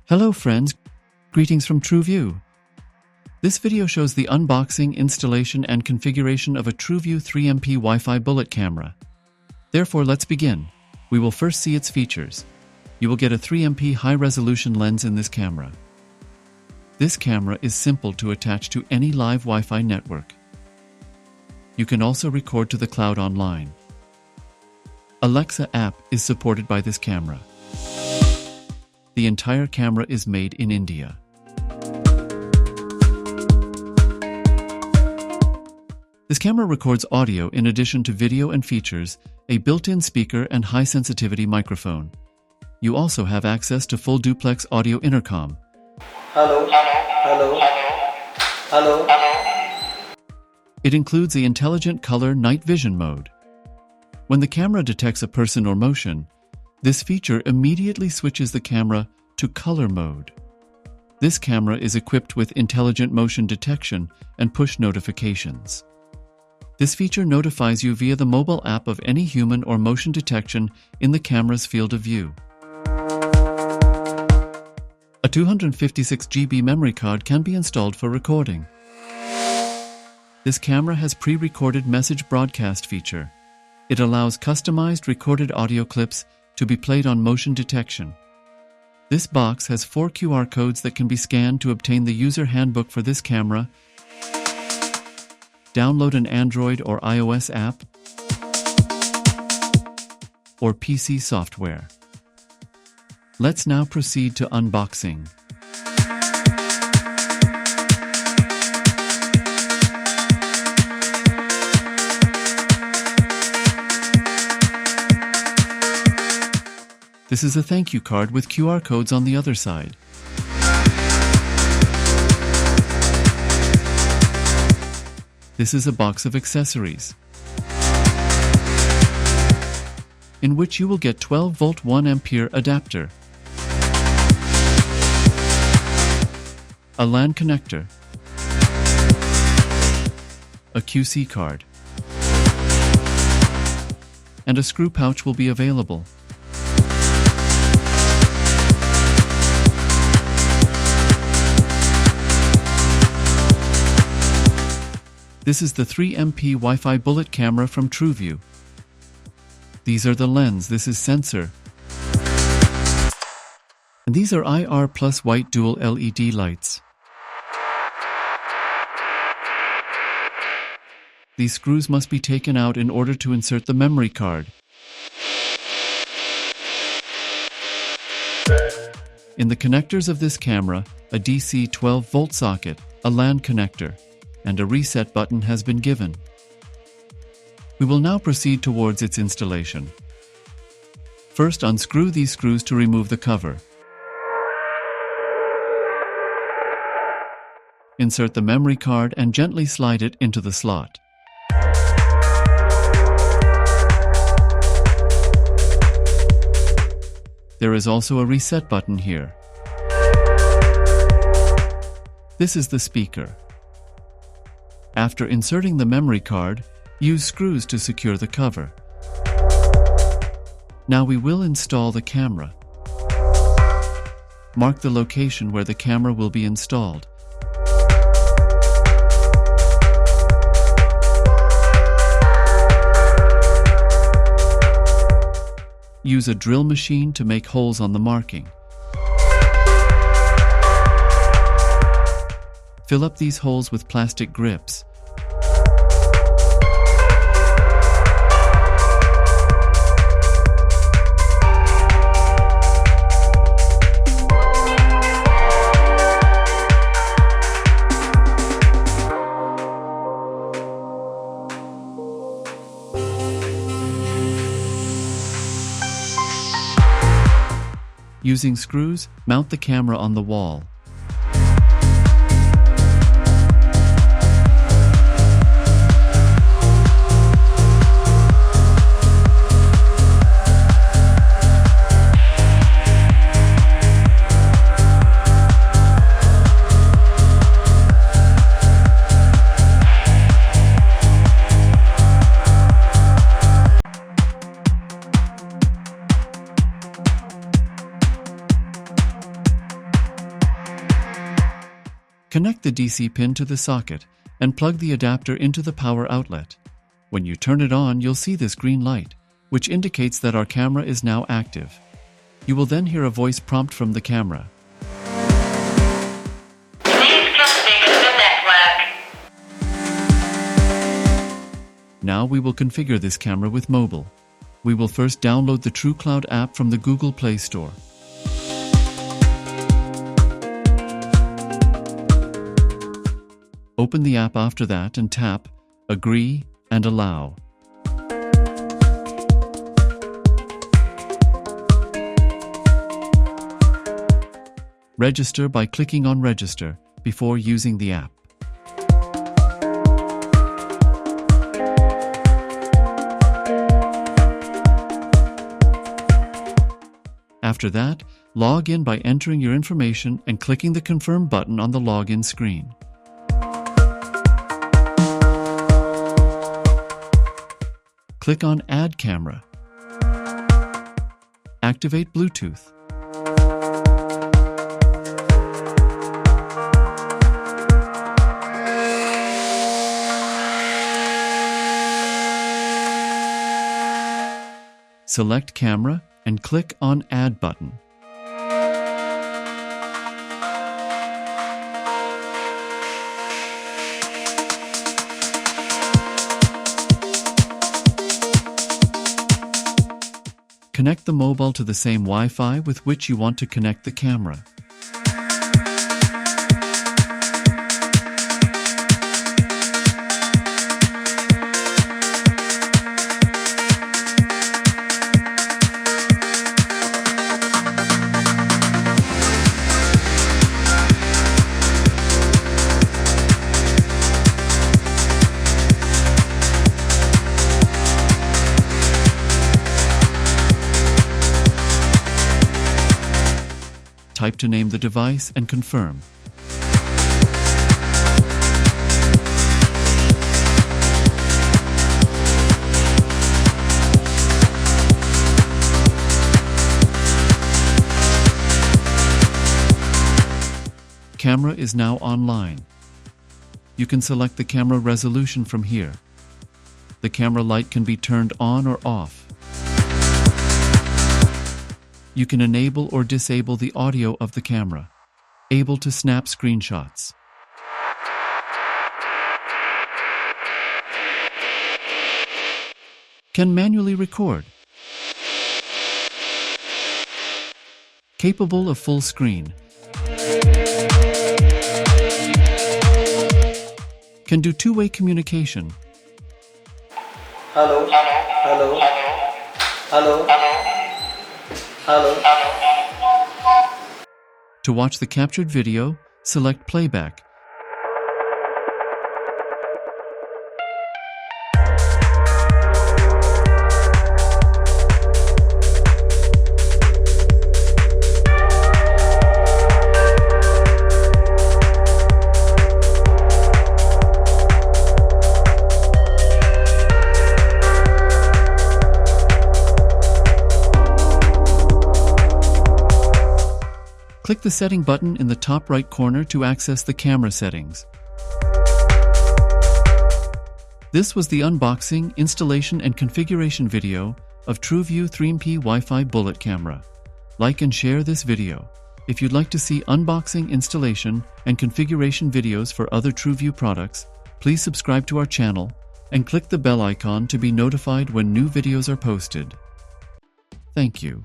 Hello friends, greetings from Trueview. This video shows the unboxing, installation and configuration of a Trueview 3MP Wi-Fi bullet camera. Therefore, let's begin. We will first see its features. You will get a 3MP high-resolution lens in this camera. This camera is simple to attach to any live Wi-Fi network. You can also record to the cloud online. Alexa app is supported by this camera. The entire camera is made in India. This camera records audio in addition to video and features a built-in speaker and high-sensitivity microphone. You also have access to full duplex audio intercom. Hello, hello, hello, hello. It includes the intelligent color night vision mode. When the camera detects a person or motion, this feature immediately switches the camera to color mode. This camera is equipped with intelligent motion detection and push notifications. This feature notifies you via the mobile app of any human or motion detection in the camera's field of view. A 256 GB memory card can be installed for recording. This camera has pre-recorded message broadcast feature. It allows customized recorded audio clips to be played on motion detection. This box has 4 QR codes that can be scanned to obtain the user handbook for this camera, download an Android or iOS app, or PC software. Let's now proceed to unboxing. This is a thank you card with QR codes on the other side. This is a box of accessories, in which you will get 12-volt 1A adapter, a LAN connector, a QC card, and a screw pouch will be available. This is the 3MP Wi-Fi bullet camera from Trueview. These are the lens, this is sensor. And these are IR plus white dual LED lights. These screws must be taken out in order to insert the memory card. In the connectors of this camera, a DC 12-volt socket, a LAN connector, and a reset button has been given. We will now proceed towards its installation. First, unscrew these screws to remove the cover. Insert the memory card and gently slide it into the slot. There is also a reset button here. This is the speaker. After inserting the memory card, use screws to secure the cover. Now we will install the camera. Mark the location where the camera will be installed. Use a drill machine to make holes on the marking. Fill up these holes with plastic grips. Using screws, mount the camera on the wall. Connect the DC pin to the socket and plug the adapter into the power outlet. When you turn it on, you'll see this green light, which indicates that our camera is now active. You will then hear a voice prompt from the camera. Please configure the network. Now we will configure this camera with mobile. We will first download the TrueCloud app from the Google Play Store. Open the app after that and tap Agree and Allow. Register by clicking on Register before using the app. After that, log in by entering your information and clicking the Confirm button on the login screen. Click on Add Camera. Activate Bluetooth. Select Camera and click on Add button. Connect the mobile to the same Wi-Fi with which you want to connect the camera. Type to name the device and confirm. Camera is now online. You can select the camera resolution from here. The camera light can be turned on or off. You can enable or disable the audio of the camera. Able to snap screenshots. Can manually record. Capable of full screen. Can do two-way communication. Hello. Hello. Hello. Hello. To watch the captured video, select Playback. Click the setting button in the top right corner to access the camera settings. This was the unboxing, installation, and configuration video of Trueview 3MP Wi-Fi bullet camera. Like and share this video. If you'd like to see unboxing, installation, and configuration videos for other Trueview products, please subscribe to our channel and click the bell icon to be notified when new videos are posted. Thank you.